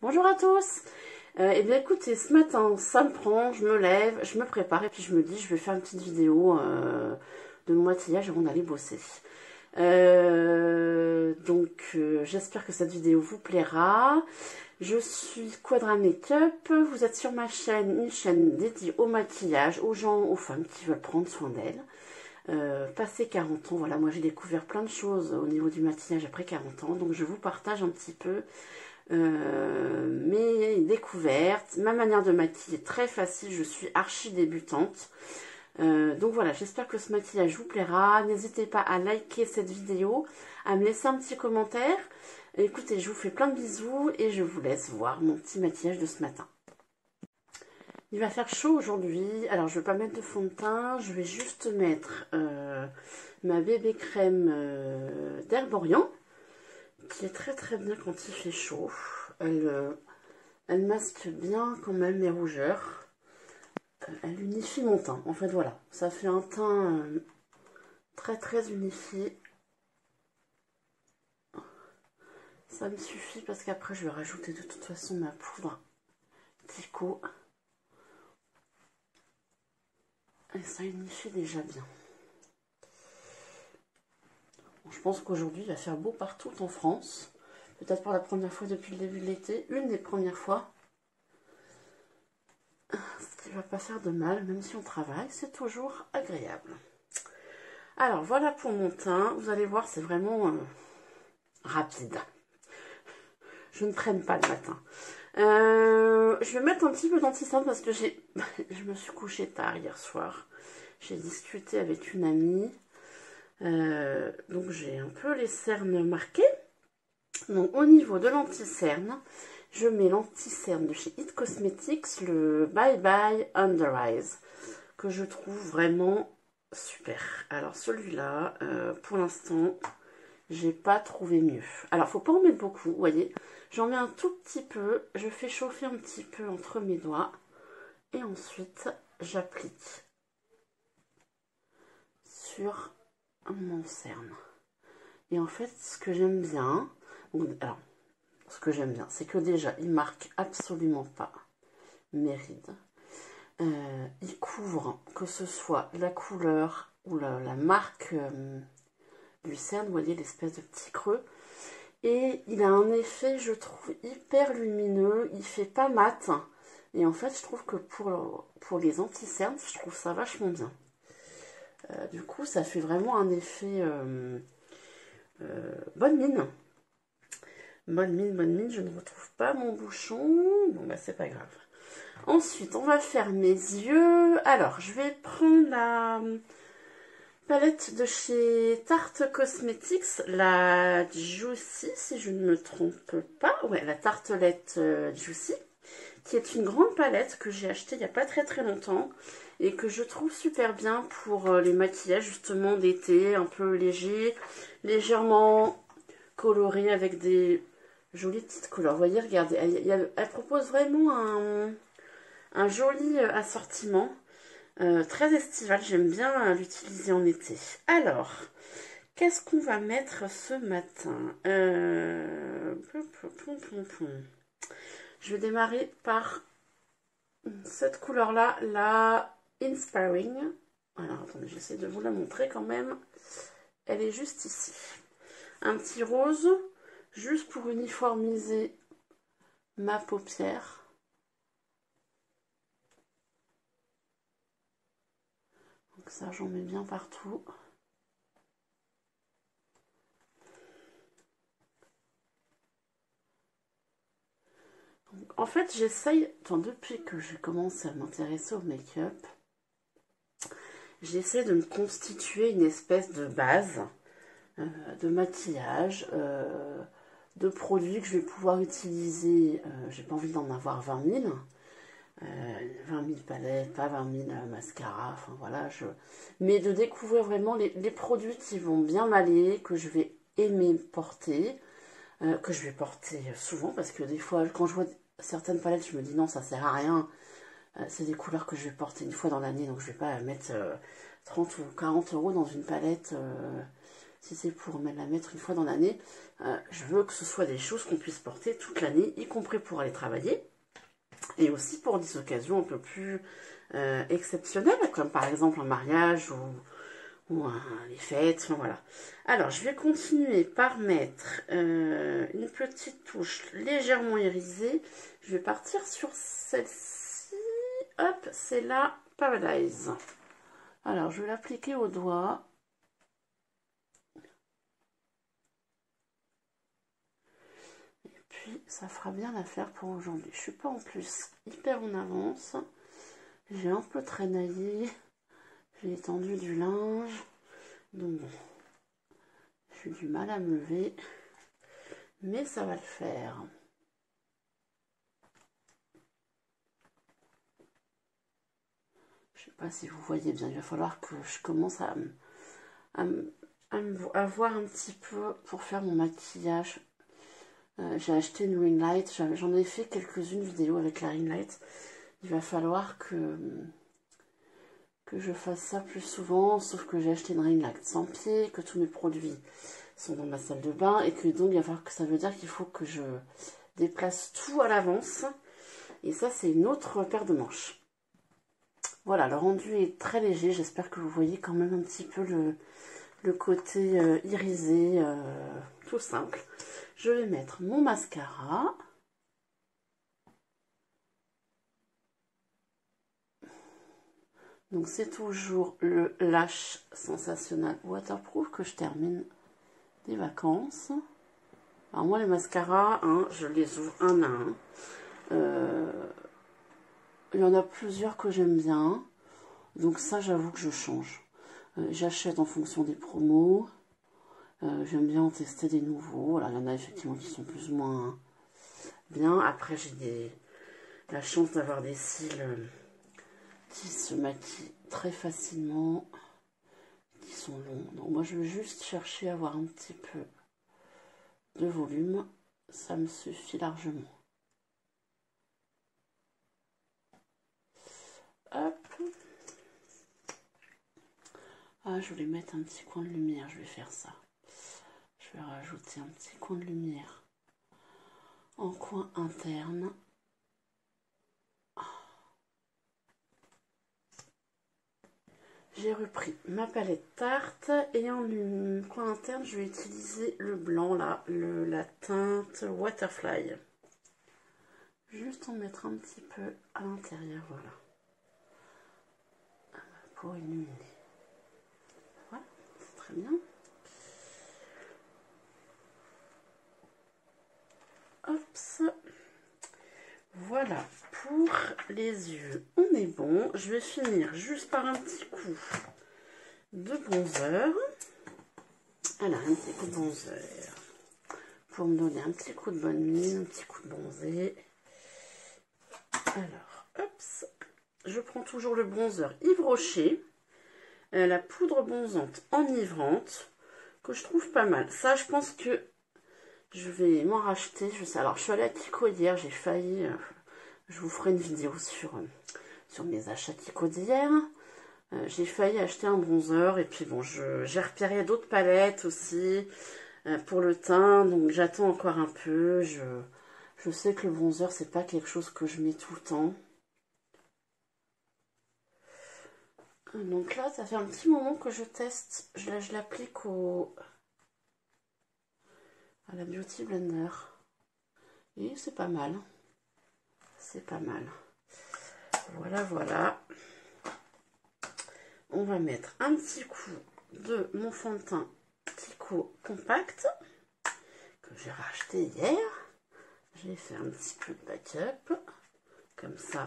Bonjour à tous. Eh bien écoutez, ce matin, ça me prend, je me lève, je me prépare et puis je me dis je vais faire une petite vidéo de mon maquillage avant d'aller bosser. J'espère que cette vidéo vous plaira. Je suis Quadra Makeup, vous êtes sur ma chaîne, une chaîne dédiée au maquillage, aux gens, aux femmes qui veulent prendre soin d'elles. Passé 40 ans, voilà, moi j'ai découvert plein de choses au niveau du maquillage après 40 ans, donc je vous partage un petit peu mes découvertes, ma manière de maquiller très facile, je suis archi débutante. Donc voilà, j'espère que ce maquillage vous plaira. N'hésitez pas à liker cette vidéo, à me laisser un petit commentaire. Écoutez, je vous fais plein de bisous et je vous laisse voir mon petit maquillage de ce matin. Il va faire chaud aujourd'hui, alors je ne vais pas mettre de fond de teint, je vais juste mettre ma bébé crème d'Herborian, qui est très très bien quand il fait chaud. Elle masque bien quand même mes rougeurs. Elle unifie mon teint. En fait, voilà. Ça fait un teint très très unifié. Ça me suffit parce qu'après, je vais rajouter de toute façon ma poudre Kiko. Et ça unifie déjà bien. Bon, je pense qu'aujourd'hui, il va faire beau partout en France. Peut-être pour la première fois depuis le début de l'été. Une des premières fois. Ce qui ne va pas faire de mal, même si on travaille. C'est toujours agréable. Alors, voilà pour mon teint. Vous allez voir, c'est vraiment rapide. Je ne traîne pas le matin. Je vais mettre un petit peu d'anti-cerne parce que je me suis couchée tard hier soir. J'ai discuté avec une amie. Donc j'ai un peu les cernes marquées. Donc au niveau de l'anti-cerne, je mets l'anti-cerne de chez It Cosmetics, le Bye Bye Under Eyes, que je trouve vraiment super. Alors celui-là, pour l'instant, j'ai pas trouvé mieux. Alors faut pas en mettre beaucoup, vous voyez. J'en mets un tout petit peu, je fais chauffer un petit peu entre mes doigts et ensuite j'applique sur mon cerne. Et en fait, ce que j'aime bien, c'est que déjà, il marque absolument pas mes rides. Il couvre, que ce soit la couleur ou la marque du cerne, vous voyez l'espèce de petit creux. Et il a un effet, je trouve, hyper lumineux. Il fait pas mat. Et en fait, je trouve que pour les anti-cernes, je trouve ça vachement bien. Du coup, ça fait vraiment un effet bonne mine. Bonne mine, bonne mine. Je ne retrouve pas mon bouchon. Bon, bah, c'est pas grave. Ensuite, on va faire mes yeux. Alors, je vais prendre la palette de chez Tarte Cosmetics, la Juicy, si je ne me trompe pas. Ouais, la tartelette Juicy, qui est une grande palette que j'ai achetée il n'y a pas très très longtemps et que je trouve super bien pour les maquillages justement d'été, un peu léger, légèrement coloré avec des jolies petites couleurs. Vous voyez, regardez, elle propose vraiment un joli assortiment. Très estival, j'aime bien l'utiliser en été. Alors, qu'est-ce qu'on va mettre ce matin? Je vais démarrer par cette couleur-là, la Inspiring. Alors, attendez, j'essaie de vous la montrer quand même. Elle est juste ici. Un petit rose, juste pour uniformiser ma paupière. Donc ça, j'en mets bien partout. Donc, en fait, j'essaye, depuis que j'ai commencé à m'intéresser au make-up, j'essaie de me constituer une espèce de base de maquillage, de produits que je vais pouvoir utiliser. J'ai pas envie d'en avoir 20 000. 20 000 palettes, pas 20 000 mascaras, enfin voilà. Mais de découvrir vraiment les produits qui vont bien m'aller, que je vais aimer porter, que je vais porter souvent, parce que des fois, quand je vois certaines palettes, je me dis non, ça sert à rien. C'est des couleurs que je vais porter une fois dans l'année, donc je vais pas mettre 30 ou 40 € dans une palette si c'est pour la mettre une fois dans l'année, je veux que ce soit des choses qu'on puisse porter toute l'année, y compris pour aller travailler. Et aussi pour des occasions un peu plus exceptionnelles, comme par exemple un mariage ou les fêtes, enfin voilà. Alors, je vais continuer par mettre une petite touche légèrement irisée. Je vais partir sur celle-ci. Hop, c'est la Paradise. Alors, je vais l'appliquer au doigt. Et puis, ça fera bien l'affaire pour aujourd'hui. Je suis pas en plus hyper en avance. J'ai un peu traînaillé. J'ai étendu du linge. Donc, j'ai du mal à me lever. Mais ça va le faire. Je sais pas si vous voyez bien. Il va falloir que je commence à voir un petit peu pour faire mon maquillage. J'ai acheté une ring light. J'en ai fait quelques-unes vidéos avec la ring light. Il va falloir que je fasse ça plus souvent, sauf que j'ai acheté une ring light sans pied, que tous mes produits sont dans ma salle de bain, et que donc il va falloir que ça veut dire qu'il faut que je déplace tout à l'avance. Et ça, c'est une autre paire de manches. Voilà, le rendu est très léger. J'espère que vous voyez quand même un petit peu le côté irisé, tout simple. Je vais mettre mon mascara. Donc c'est toujours le Lash Sensationnel Waterproof que je termine des vacances. Alors moi les mascaras, hein, je les ouvre un à un. Il y en a plusieurs que j'aime bien. Donc ça j'avoue que je change. J'achète en fonction des promos. J'aime bien en tester des nouveaux. Alors il y en a effectivement qui sont plus ou moins bien. Après j'ai la chance d'avoir des cils qui se maquillent très facilement, qui sont longs. Donc moi je veux juste chercher à avoir un petit peu de volume, ça me suffit largement. Hop. Ah, je voulais mettre un petit coin de lumière, je vais faire ça. Je vais rajouter un petit coin de lumière en coin interne. J'ai repris ma palette Tarte et en coin interne, je vais utiliser le blanc là, la teinte Waterfly. Juste en mettre un petit peu à l'intérieur, voilà. Pour illuminer. Voilà, c'est très bien. Hop. Voilà, pour les yeux, on est bon. Je vais finir juste par un petit coup de bronzer. Alors, un petit coup de bronzer pour me donner un petit coup de bonne mine, un petit coup de bronzer. Alors, hop, je prends toujours le bronzer Yves Rocher, la poudre bronzante enivrante, que je trouve pas mal. Ça, je pense que je vais m'en racheter. Alors, je suis allée à Kiko hier, j'ai failli... je vous ferai une vidéo sur mes achats Kiko d'hier. J'ai failli acheter un bronzer et puis bon, j'ai repéré d'autres palettes aussi pour le teint, donc j'attends encore un peu. Je sais que le bronzer, c'est pas quelque chose que je mets tout le temps. Donc là, ça fait un petit moment que je teste. Je l'applique à la Beauty Blender. Et c'est pas mal. C'est pas mal. Voilà, voilà. On va mettre un petit coup de mon fond de teint Kiko Compact que j'ai racheté hier. J'ai fait un petit peu de backup. Comme ça,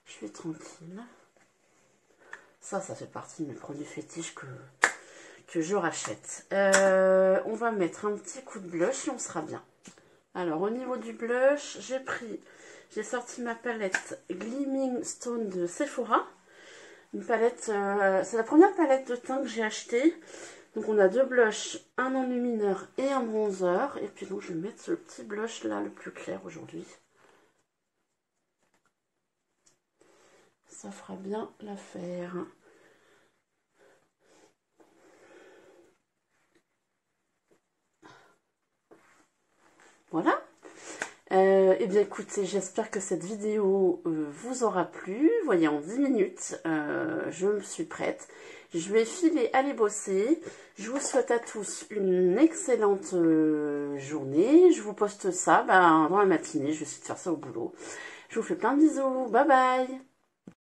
je suis tranquille. Ça fait partie de mes produits fétiches que je rachète. On va mettre un petit coup de blush et on sera bien. Alors, au niveau du blush, j'ai sorti ma palette Gleaming Stone de Sephora. Une palette, c'est la première palette de teint que j'ai achetée. Donc, on a deux blushs, un enlumineur et un bronzer. Et puis, donc, je vais mettre ce petit blush là, le plus clair aujourd'hui. Ça fera bien l'affaire. Voilà. Eh bien écoutez, j'espère que cette vidéo vous aura plu. Vous voyez, en 10 minutes, je me suis prête. Je vais filer aller bosser. Je vous souhaite à tous une excellente journée. Je vous poste ça dans la matinée. Je vais essayer de faire ça au boulot. Je vous fais plein de bisous. Bye bye.